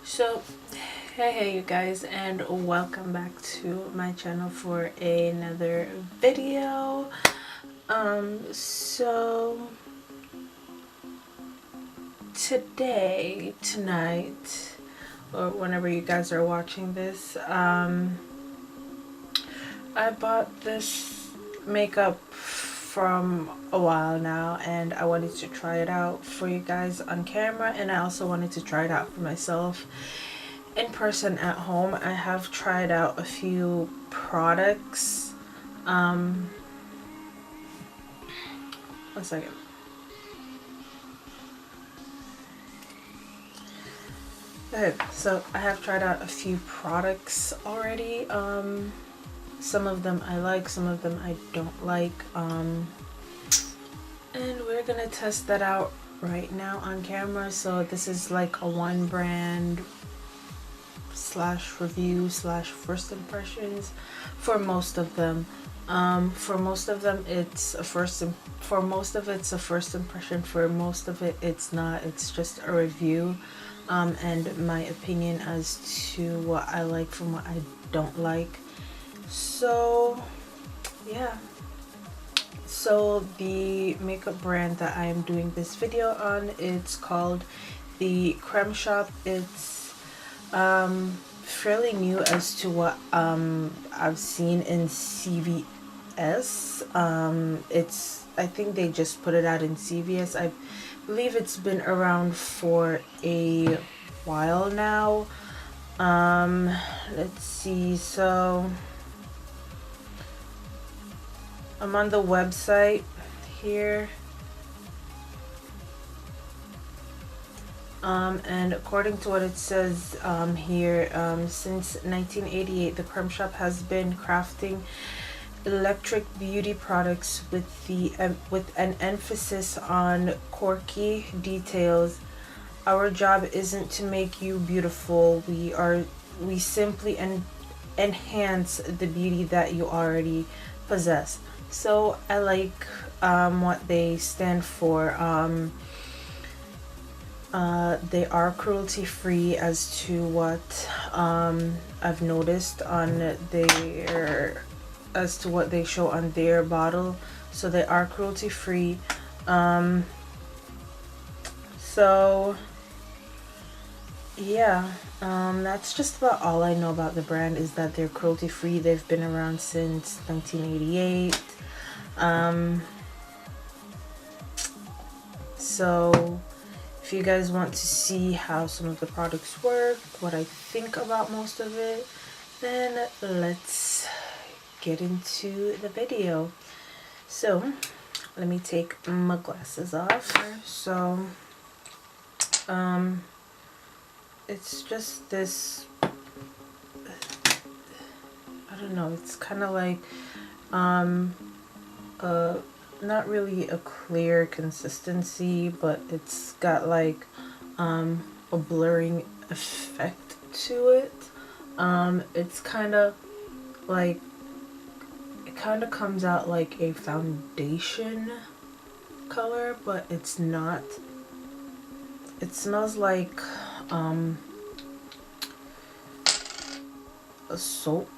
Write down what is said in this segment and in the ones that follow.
So hey you guys, and welcome back to my channel for another video. So tonight, or whenever you guys are watching this, I bought this makeup from a while now, and I wanted to try it out for you guys on camera, and I also wanted to try it out for myself in person at home. I have tried out a few products. One second. Okay, so I have tried out a few products already. Some of them I like, some of them I don't like. And we're gonna test that out right now on camera. So this is like a one brand slash review slash first impressions for most of them. For most of them it's a first impression, for most of it it's not. It's just a review and my opinion as to what I like from what I don't like. So yeah, so the makeup brand that I am doing this video on, it's called the Creme Shop Its. Fairly new as to what I've seen in CVS. I think they just put it out in CVS. I believe it's been around for a while now. Let's see, so I'm on the website here. And according to what it says here, since 1988, the Creme Shop has been crafting electric beauty products with an emphasis on quirky details. Our job isn't to make you beautiful. We simply enhance the beauty that you already possess. So I like what they stand for. They are cruelty free as to what I've noticed on their, as to what they show on their bottle. So they are cruelty free. So yeah, that's just about all I know about the brand, is that they're cruelty free. They've been around since 1988. So if you guys want to see how some of the products work, what I think about most of it, then let's get into the video. So let me take my glasses off. So it's just this, I don't know, it's kind of like not really a clear consistency, but it's got like a blurring effect to it. It's kind of like, it kind of comes out like a foundation color, but it's not. It smells like a soap.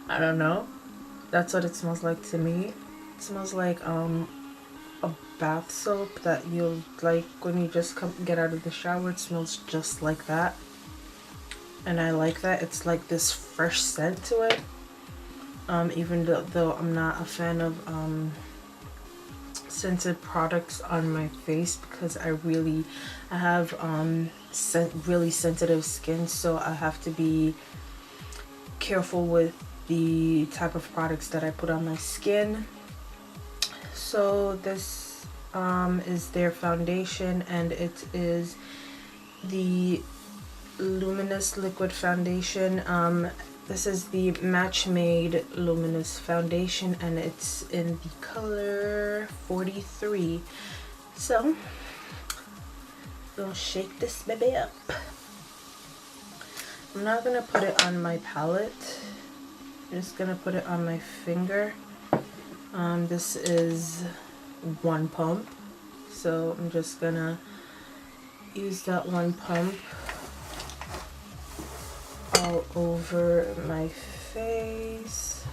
I don't know, that's what it smells like to me. It smells like a bath soap that you'll like when you just get out of the shower. It smells just like that, and I like that. It's like this fresh scent to it. Even though I'm not a fan of scented products on my face, because I have really sensitive skin, so I have to be careful with the type of products that I put on my skin. So this is their foundation, and it is the Luminous liquid foundation. This is the Match Made Luminous foundation, and it's in the color 43. So we'll shake this baby up. I'm not gonna put it on my palette, I'm just gonna put it on my finger. This is one pump, so I'm just gonna use that one pump all over my face.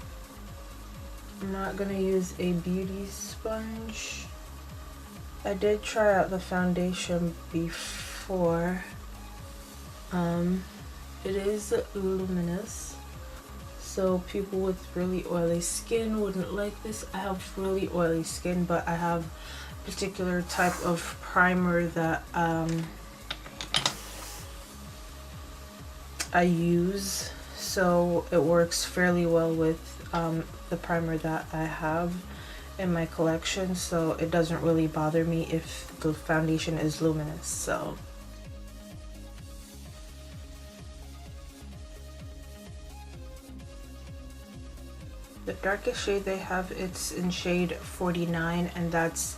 I'm not gonna use a beauty sponge. I did try out the foundation before. It is Luminous, so people with really oily skin wouldn't like this. I have really oily skin, but I have a particular type of primer that I use, so it works fairly well with the primer that I have in my collection, so it doesn't really bother me if the foundation is luminous. So the darkest shade they have, it's in shade 49, and that's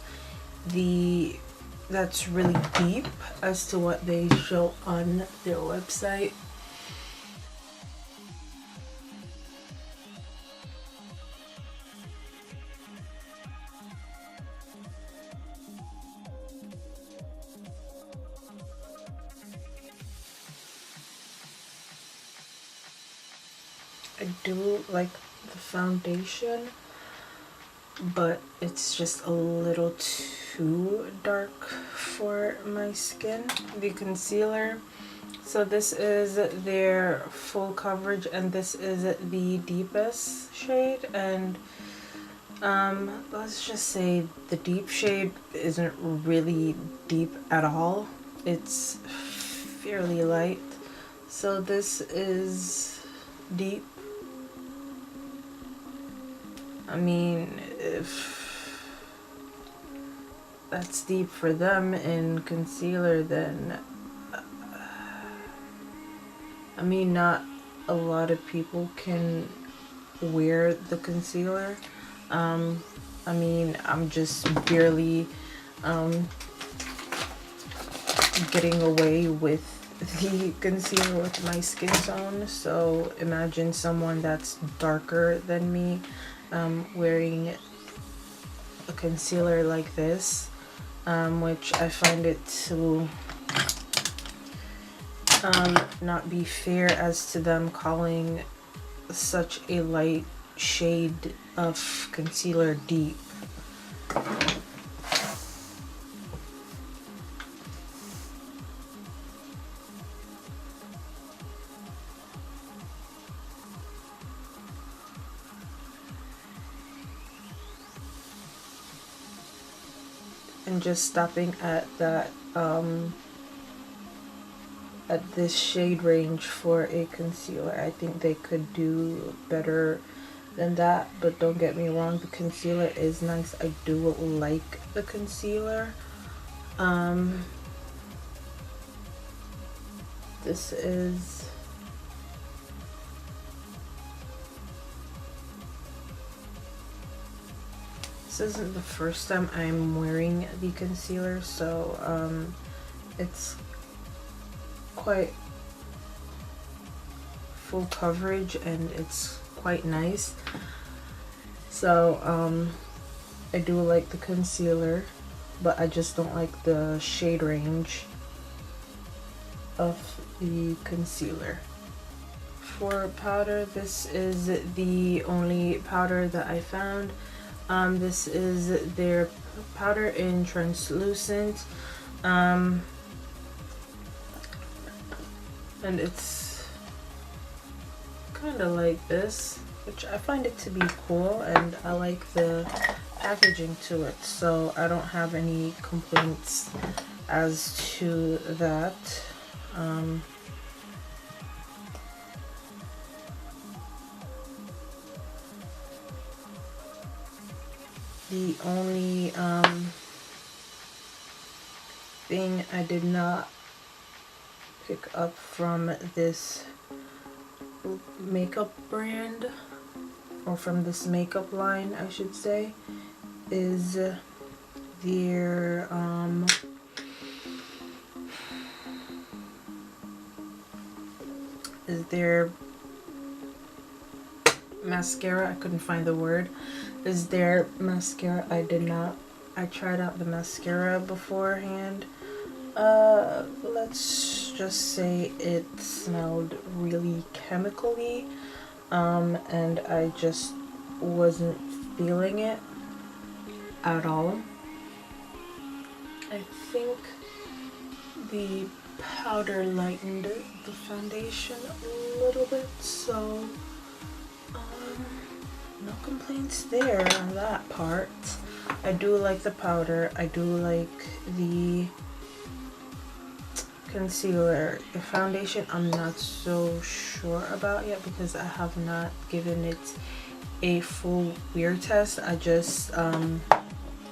really deep as to what they show on their website. I do like the foundation, but it's just a little too dark for my skin. The concealer, so this is their full coverage, and this is the deepest shade, and let's just say the deep shade isn't really deep at all. It's fairly light, so this is deep. I mean, if that's deep for them in concealer, then I mean, not a lot of people can wear the concealer. I mean, I'm just barely getting away with the concealer with my skin tone, so imagine someone that's darker than me wearing a concealer like this, which I find it to not be fair as to them calling such a light shade of concealer deep. And just stopping at that at this shade range for a concealer. I think they could do better than that, but don't get me wrong, the concealer is nice. I do like the concealer. This is isn't the first time I'm wearing the concealer, so it's quite full coverage and it's quite nice. So I do like the concealer, but I just don't like the shade range of the concealer. For powder, this is the only powder that I found. This is their powder in translucent, and it's kind of like this, which I find it to be cool, and I like the packaging to it, so I don't have any complaints as to that. The only thing I did not pick up from this makeup brand, or from this makeup line I should say, is their mascara. I couldn't find the word. Is their mascara. I tried out the mascara beforehand. Let's just say it smelled really chemically, and I just wasn't feeling it at all. I think the powder lightened the foundation a little bit, so no complaints there on that part. I do like the powder. I do like the concealer. The foundation I'm not so sure about yet because I have not given it a full wear test. I just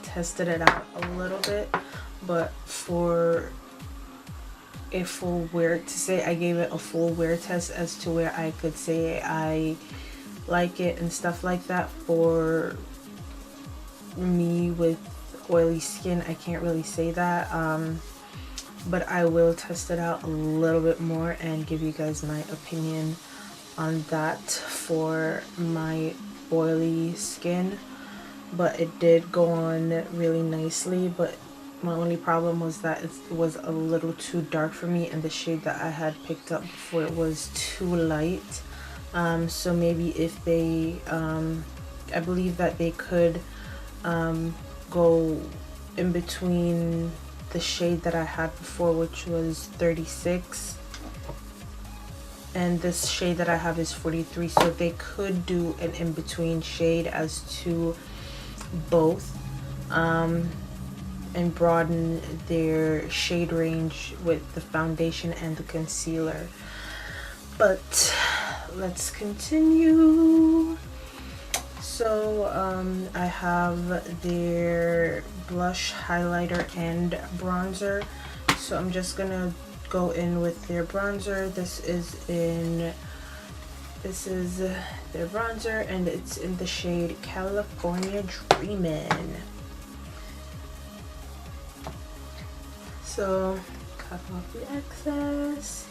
tested it out a little bit, but for a full wear, to say I gave it a full wear test as to where I could say I like it and stuff like that, for me with oily skin, I can't really say that, but I will test it out a little bit more and give you guys my opinion on that for my oily skin. But it did go on really nicely, but my only problem was that it was a little too dark for me, and the shade that I had picked up before it was too light. So maybe if they, I believe that they could go in between the shade that I had before, which was 36, and this shade that I have is 43, so they could do an in-between shade as to both, and broaden their shade range with the foundation and the concealer. But let's continue. So I have their blush, highlighter, and bronzer. So I'm just gonna go in with their bronzer. This is their bronzer, and it's in the shade California Dreamin. So cut off the excess.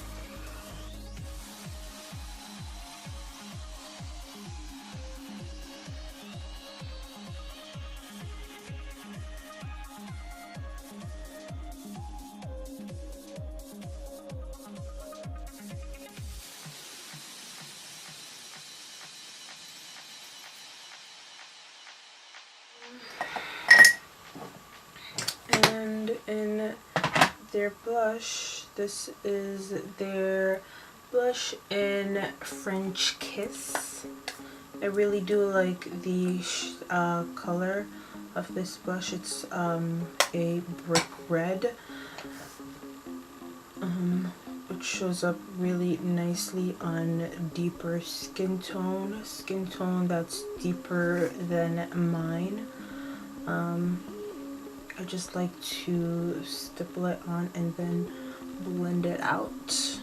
And in their blush, this is their blush in French Kiss. I really do like the color of this blush. It's a brick red, which shows up really nicely on deeper skin tone that's deeper than mine. I just like to stipple it on and then blend it out.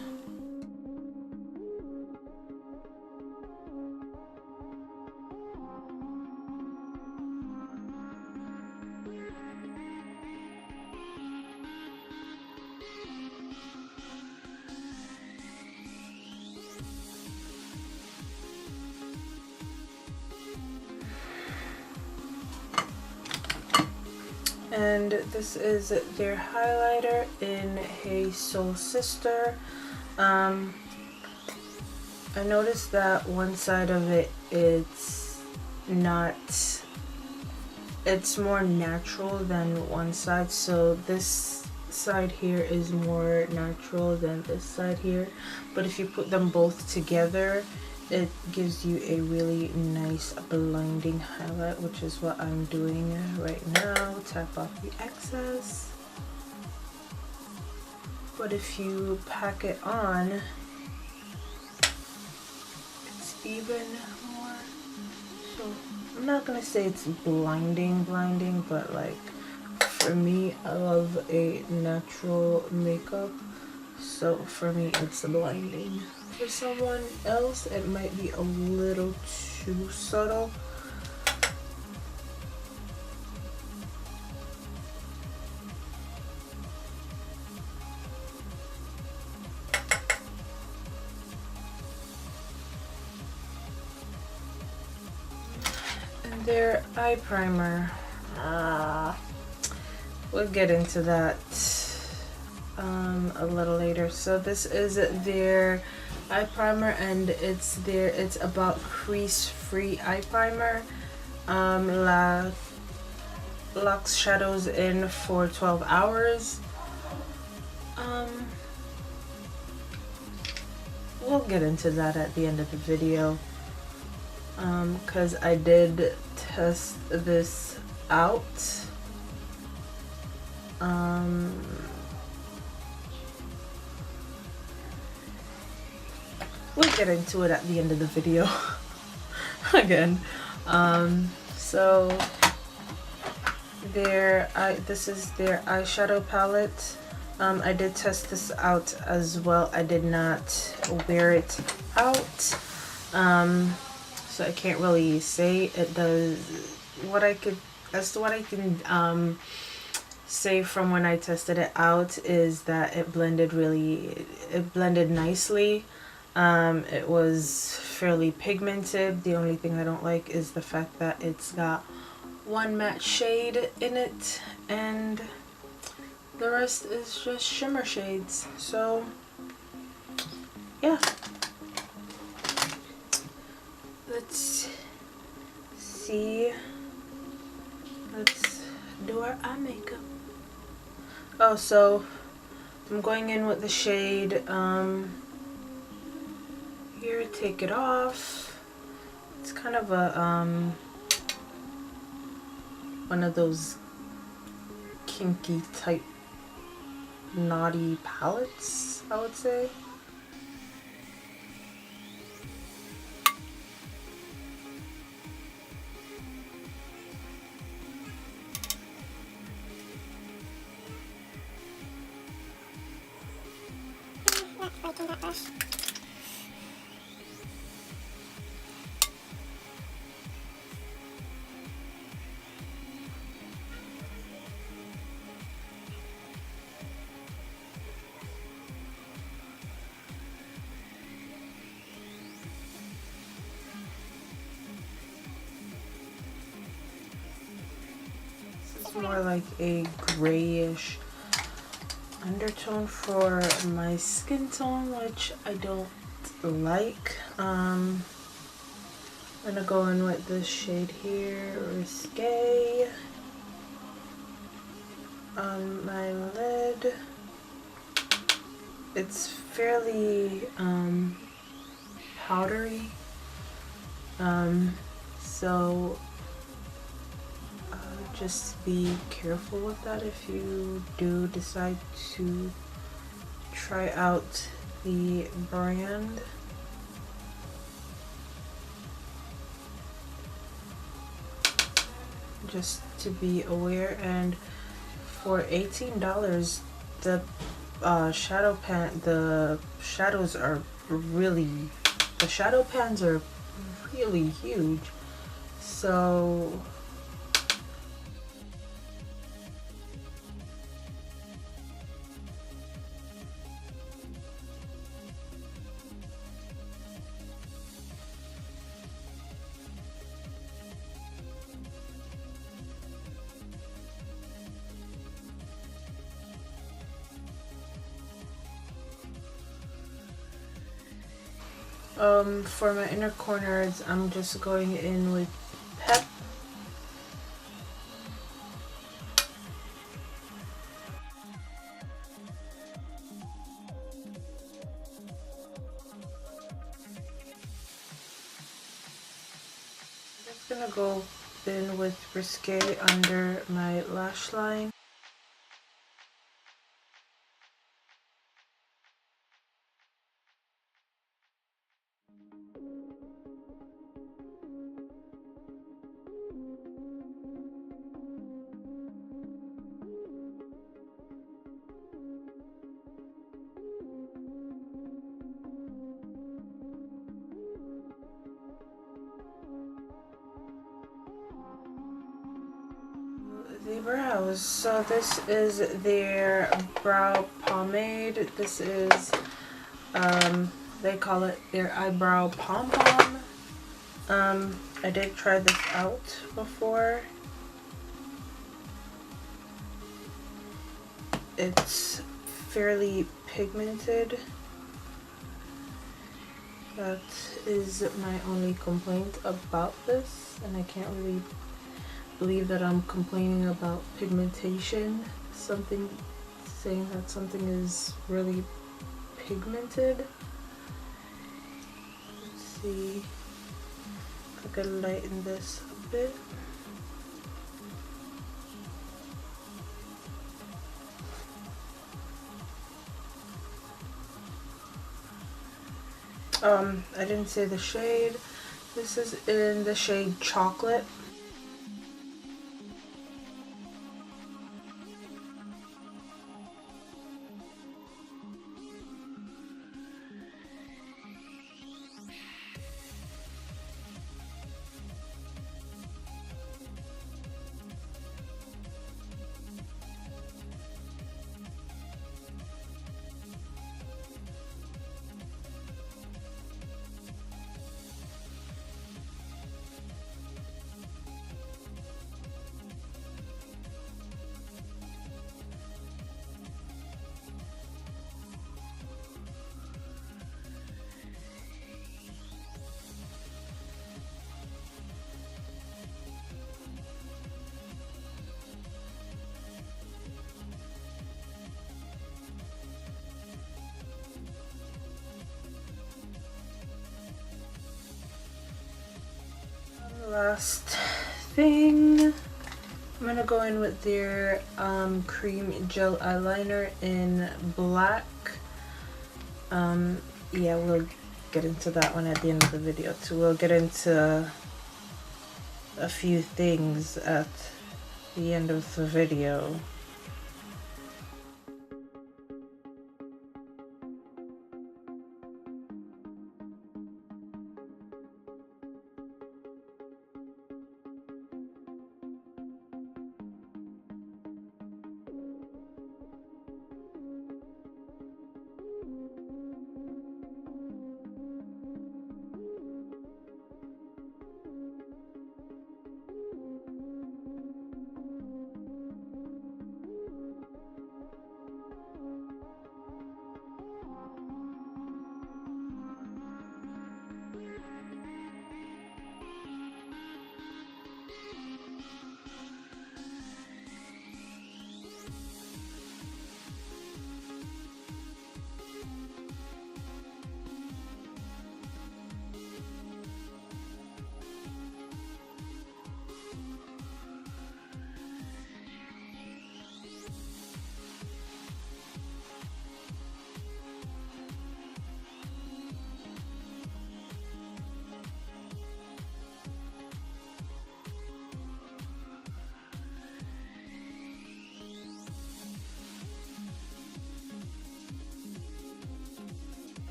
And this is their highlighter in Hey Soul Sister. I noticed that one side of it, it's more natural than one side. So this side here is more natural than this side here. But if you put them both together, it gives you a really nice blinding highlight, which is what I'm doing right now. Tap off the excess. But if you pack it on, it's even more. So I'm not gonna say it's blinding, but like for me, I love a natural makeup. So for me, it's blinding. For someone else, it might be a little too subtle. And their eye primer, we'll get into that a little later. So this is their eye primer, and it's about crease-free eye primer. Locks shadows in for 12 hours. We'll get into that at the end of the video, because I did test this out. We'll get into it at the end of the video again. So this is their eyeshadow palette. I did test this out as well. I did not wear it out, so I can't really say it does what I could. As to what I can say from when I tested it out is that it blended nicely. It was fairly pigmented. The only thing I don't like is the fact that it's got one matte shade in it and the rest is just shimmer shades. So yeah, let's see. Let's do our eye makeup. Oh, so I'm going in with the shade here, Take It Off. It's kind of a one of those kinky type naughty palettes, I would say. More like a grayish undertone for my skin tone, which I don't like. I'm gonna go in with this shade here, Risque, on my lid. It's fairly powdery, so just be careful with that if you do decide to try out the brand. Just to be aware. And for $18, the shadow pans are really huge. So for my inner corners, I'm just going in with Pep. I'm just gonna go in with Risque under my lash line. The brows. So this is their brow pomade. This is they call it their eyebrow pom pom. I did try this out before. It's fairly pigmented. That is my only complaint about this, and I can't really believe that I'm complaining about pigmentation. Something saying that something is really pigmented. Let's see if I can lighten this a bit. I didn't say the shade. This is in the shade Chocolate. Last thing, I'm gonna go in with their cream gel eyeliner in black. Yeah, we'll get into that one at the end of the video too. We'll get into a few things at the end of the video.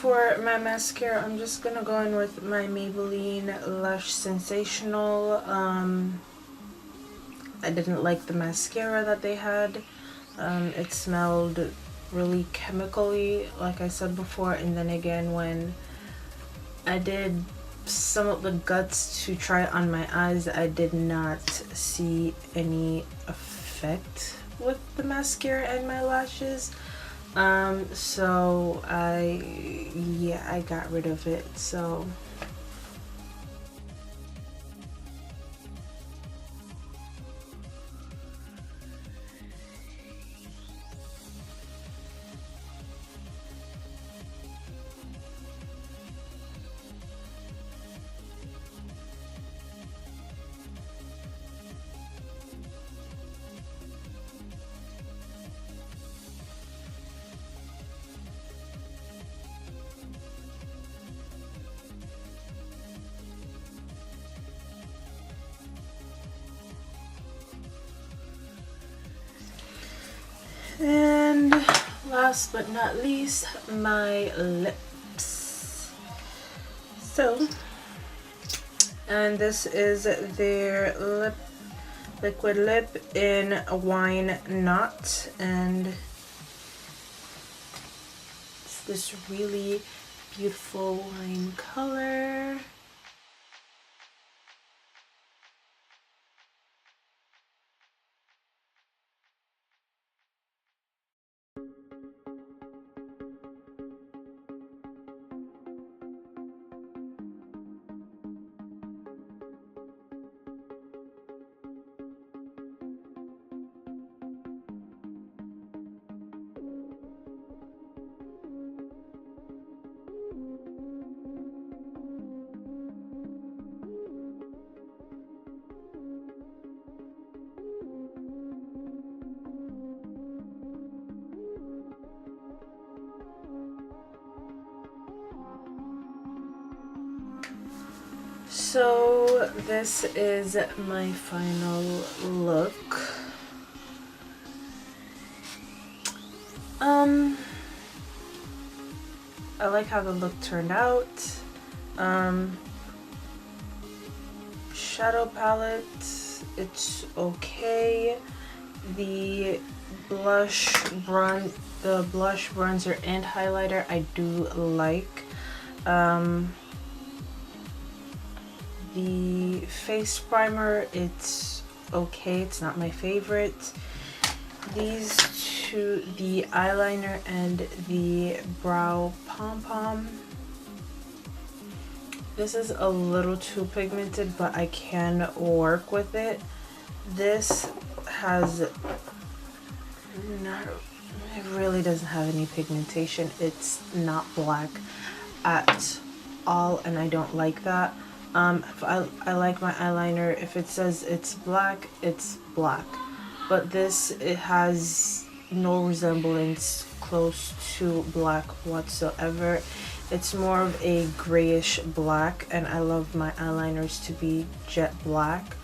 For my mascara, I'm just gonna go in with my Maybelline Lush Sensational. I didn't like the mascara that they had. It smelled really chemically, like I said before, and then again when I did some of the guts to try it on my eyes, I did not see any effect with the mascara and my lashes. So I got rid of it. So and last but not least, my lips. So, and this is their liquid lip in Wine Knot, and this really beautiful wine color. So this is my final look. I like how the look turned out. Shadow palette, it's okay. The blush, bronzer, and highlighter I do like. The face primer, it's okay, it's not my favorite. These two, the eyeliner and the brow pom-pom, this is a little too pigmented, but I can work with it. This has not, it really doesn't have any pigmentation. It's not black at all, and I don't like that. I like my eyeliner, if it says it's black, it's black. But this, it has no resemblance close to black whatsoever. It's more of a grayish black, and I love my eyeliners to be jet black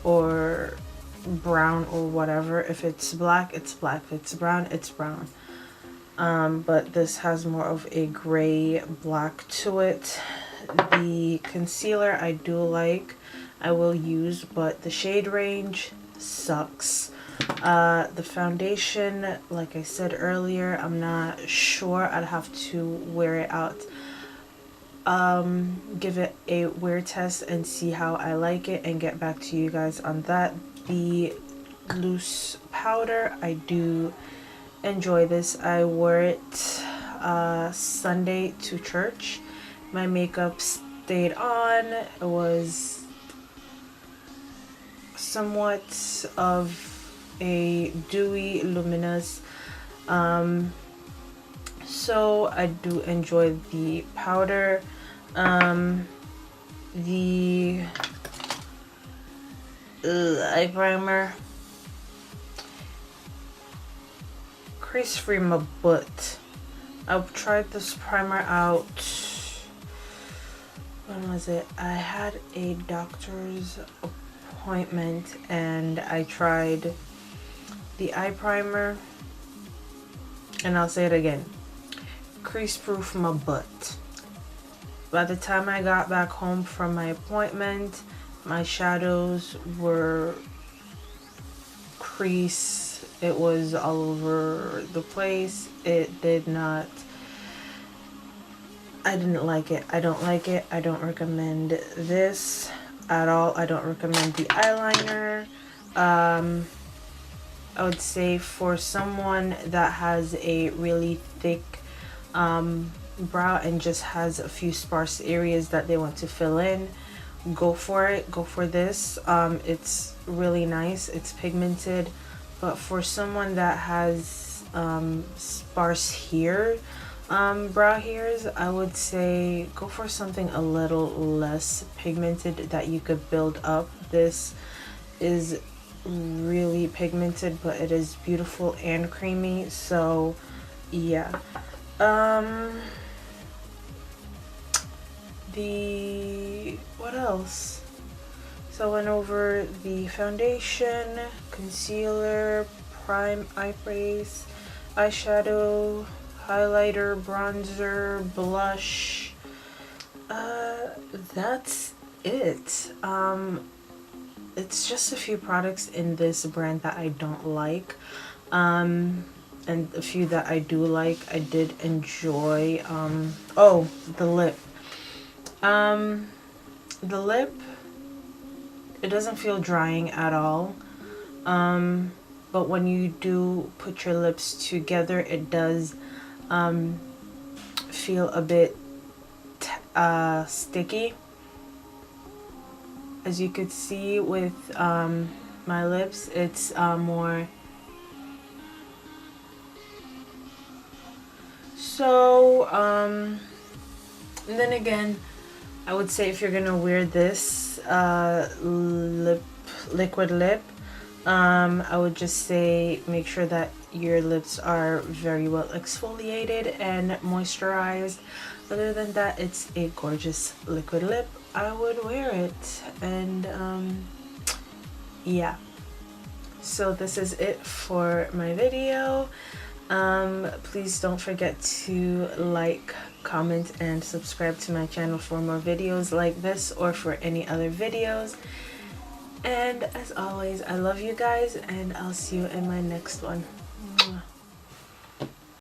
or brown or whatever. If it's black, it's black. If it's brown, it's brown. But this has more of a gray black to it. The concealer I do like, I will use, but the shade range sucks. The foundation, like I said earlier, I'm not sure. I'd have to wear it out, give it a wear test and see how I like it and get back to you guys on that. The loose powder, I do enjoy this. I wore it Sunday to church. My makeup stayed on. It was somewhat of a dewy luminous, so I do enjoy the powder. The eye primer, Crease-free my butt. I've tried this primer out, when was it? I had a doctor's appointment and I tried the eye primer, and I'll say it again, crease proof my butt. By the time I got back home from my appointment, my shadows were crease. It was all over the place. It did not, I didn't like it. I don't like it. I don't recommend this at all. I don't recommend the eyeliner. I would say for someone that has a really thick brow and just has a few sparse areas that they want to fill in, go for it. Go for this. It's really nice. It's pigmented. But for someone that has sparse hair, brow hairs, I would say go for something a little less pigmented that you could build up. This is really pigmented, but it is beautiful and creamy, so yeah. What else? So I went over the foundation, concealer, prime eye base, eyeshadow, highlighter, bronzer, blush. That's it. It's just a few products in this brand that I don't like. and a few that I do like. I did enjoy. Oh, the lip. The lip, it doesn't feel drying at all. But when you do put your lips together, it does feel a bit sticky. As you could see with my lips, it's more. So, and then again, I would say if you're gonna wear this liquid lip, I would just say make sure that your lips are very well exfoliated and moisturized. Other than that, it's a gorgeous liquid lip. I would wear it. And yeah, so this is it for my video. Please don't forget to like, comment, and subscribe to my channel for more videos like this or for any other videos. And as always, I love you guys, and I'll see you in my next one.